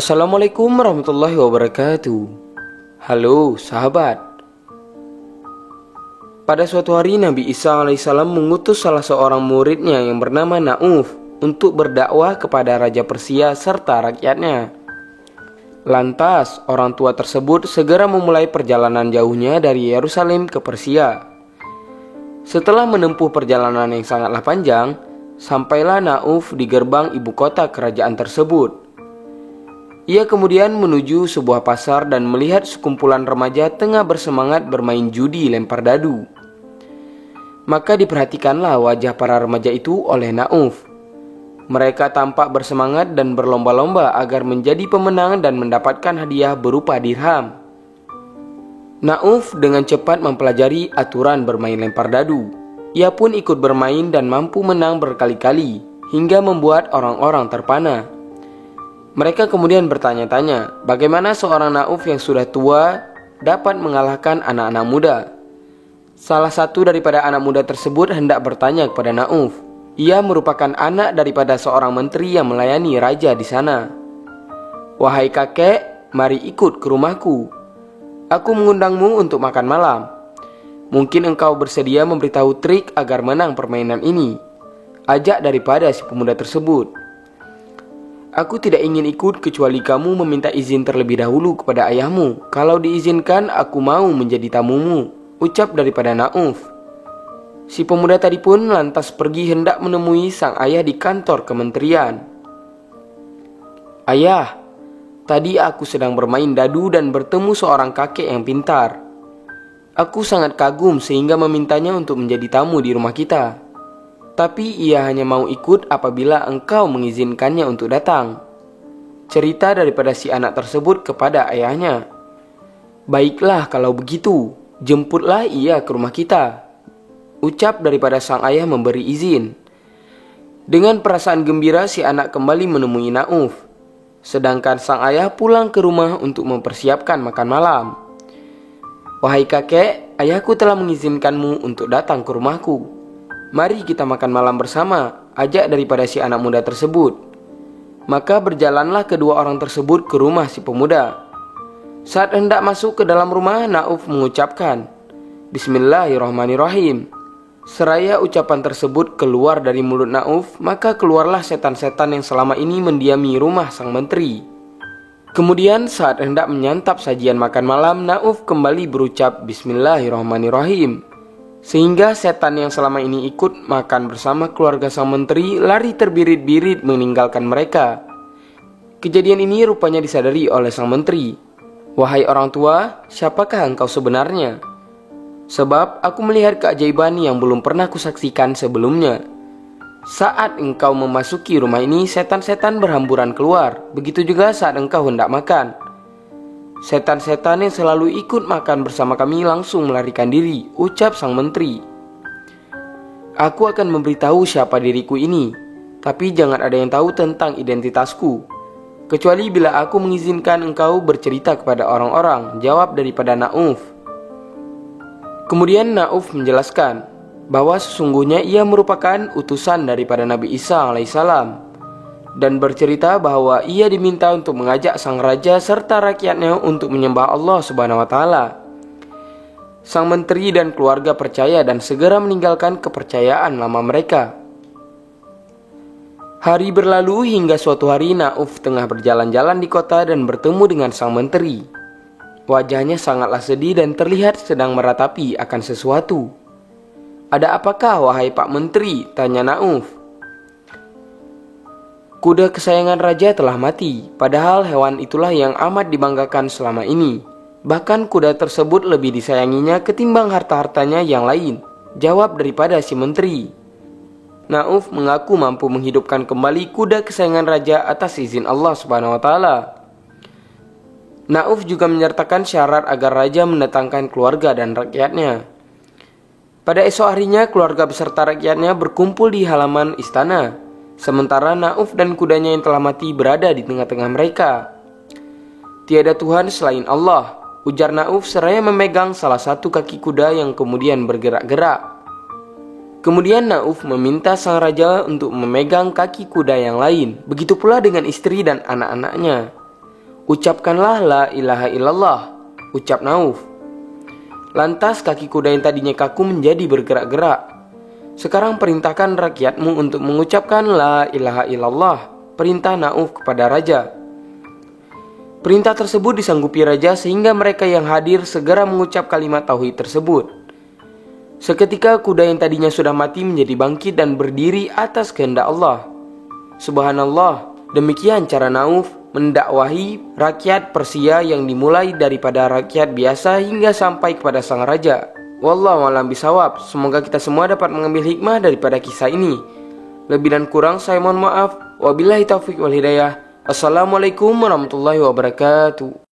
Assalamualaikum warahmatullahi wabarakatuh. Halo sahabat. Pada suatu hari Nabi Isa alaihissalam mengutus salah seorang muridnya yang bernama Nauf untuk berdakwah kepada Raja Persia serta rakyatnya. Lantas orang tua tersebut segera memulai perjalanan jauhnya dari Yerusalem ke Persia. Setelah menempuh perjalanan yang sangatlah panjang, sampailah Nauf di gerbang ibu kota kerajaan tersebut. Ia kemudian menuju sebuah pasar dan melihat sekumpulan remaja tengah bersemangat bermain judi lempar dadu. Maka diperhatikanlah wajah para remaja itu oleh Nauf. Mereka tampak bersemangat dan berlomba-lomba agar menjadi pemenang dan mendapatkan hadiah berupa dirham. Nauf dengan cepat mempelajari aturan bermain lempar dadu. Ia pun ikut bermain dan mampu menang berkali-kali hingga membuat orang-orang terpana. Mereka kemudian bertanya-tanya, bagaimana seorang Nauf yang sudah tua dapat mengalahkan anak-anak muda? Salah satu daripada anak muda tersebut hendak bertanya kepada Nauf. Ia merupakan anak daripada seorang menteri yang melayani raja di sana. "Wahai kakek, mari ikut ke rumahku. Aku mengundangmu untuk makan malam. Mungkin engkau bersedia memberitahu trik agar menang permainan ini," ajak daripada si pemuda tersebut. "Aku tidak ingin ikut kecuali kamu meminta izin terlebih dahulu kepada ayahmu. Kalau diizinkan, aku mau menjadi tamumu," ucap daripada Nauf. Si pemuda tadi pun lantas pergi hendak menemui sang ayah di kantor kementerian. "Ayah, tadi aku sedang bermain dadu dan bertemu seorang kakek yang pintar. Aku sangat kagum sehingga memintanya untuk menjadi tamu di rumah kita. Tapi ia hanya mau ikut apabila engkau mengizinkannya untuk datang," cerita daripada si anak tersebut kepada ayahnya. "Baiklah kalau begitu, jemputlah ia ke rumah kita," ucap daripada sang ayah memberi izin. Dengan perasaan gembira si anak kembali menemui Nauf. Sedangkan sang ayah pulang ke rumah untuk mempersiapkan makan malam. "Wahai kakek, ayahku telah mengizinkanmu untuk datang ke rumahku. Mari kita makan malam bersama," ajak daripada si anak muda tersebut. Maka berjalanlah kedua orang tersebut ke rumah si pemuda. Saat hendak masuk ke dalam rumah, Nauf mengucapkan, "Bismillahirrahmanirrahim." Seraya ucapan tersebut keluar dari mulut Nauf, maka keluarlah setan-setan yang selama ini mendiami rumah sang menteri. Kemudian saat hendak menyantap sajian makan malam, Nauf kembali berucap Bismillahirrahmanirrahim. Sehingga setan yang selama ini ikut makan bersama keluarga sang menteri lari terbirit-birit meninggalkan mereka. Kejadian ini rupanya disadari oleh sang menteri. "Wahai orang tua, siapakah engkau sebenarnya? Sebab aku melihat keajaiban yang belum pernah kusaksikan sebelumnya. Saat engkau memasuki rumah ini, setan-setan berhamburan keluar. Begitu juga saat engkau hendak makan. Setan-setan yang selalu ikut makan bersama kami langsung melarikan diri," ucap sang menteri. "Aku akan memberitahu siapa diriku ini, tapi jangan ada yang tahu tentang identitasku, kecuali bila aku mengizinkan engkau bercerita kepada orang-orang," jawab daripada Nauf. Kemudian Nauf menjelaskan bahwa sesungguhnya ia merupakan utusan daripada Nabi Isa alaihissalam dan bercerita bahwa ia diminta untuk mengajak sang raja serta rakyatnya untuk menyembah Allah Subhanahu wa taala. Sang menteri dan keluarga percaya dan segera meninggalkan kepercayaan lama mereka. Hari berlalu hingga suatu hari Nauf tengah berjalan-jalan di kota dan bertemu dengan sang menteri. Wajahnya sangatlah sedih dan terlihat sedang meratapi akan sesuatu. "Ada apakah wahai Pak Menteri?" tanya Nauf. "Kuda kesayangan raja telah mati, padahal hewan itulah yang amat dibanggakan selama ini. Bahkan kuda tersebut lebih disayanginya ketimbang harta-hartanya yang lain," jawab daripada si menteri. Nauf mengaku mampu menghidupkan kembali kuda kesayangan raja atas izin Allah Subhanahu wa taala. Nauf juga menyertakan syarat agar raja mendatangkan keluarga dan rakyatnya. Pada esok harinya keluarga beserta rakyatnya berkumpul di halaman istana, sementara Nauf dan kudanya yang telah mati berada di tengah-tengah mereka. "Tiada Tuhan selain Allah," ujar Nauf seraya memegang salah satu kaki kuda yang kemudian bergerak-gerak. Kemudian Nauf meminta sang raja untuk memegang kaki kuda yang lain. Begitu pula dengan istri dan anak-anaknya. "Ucapkanlah la ilaha illallah," ucap Nauf. Lantas kaki kuda yang tadinya kaku menjadi bergerak-gerak. "Sekarang perintahkan rakyatmu untuk mengucapkan la ilaha illallah," perintah Nauf kepada raja. Perintah tersebut disanggupi raja sehingga mereka yang hadir segera mengucap kalimat tauhid tersebut. Seketika kuda yang tadinya sudah mati menjadi bangkit dan berdiri atas kehendak Allah. Subhanallah, demikian cara Nauf mendakwahi rakyat Persia yang dimulai daripada rakyat biasa hingga sampai kepada sang raja. Wallahu a'lam bishawab. Semoga kita semua dapat mengambil hikmah daripada kisah ini. Lebih dan kurang saya mohon maaf. Wabillahi taufiq wal hidayah. Assalamualaikum warahmatullahi wabarakatuh.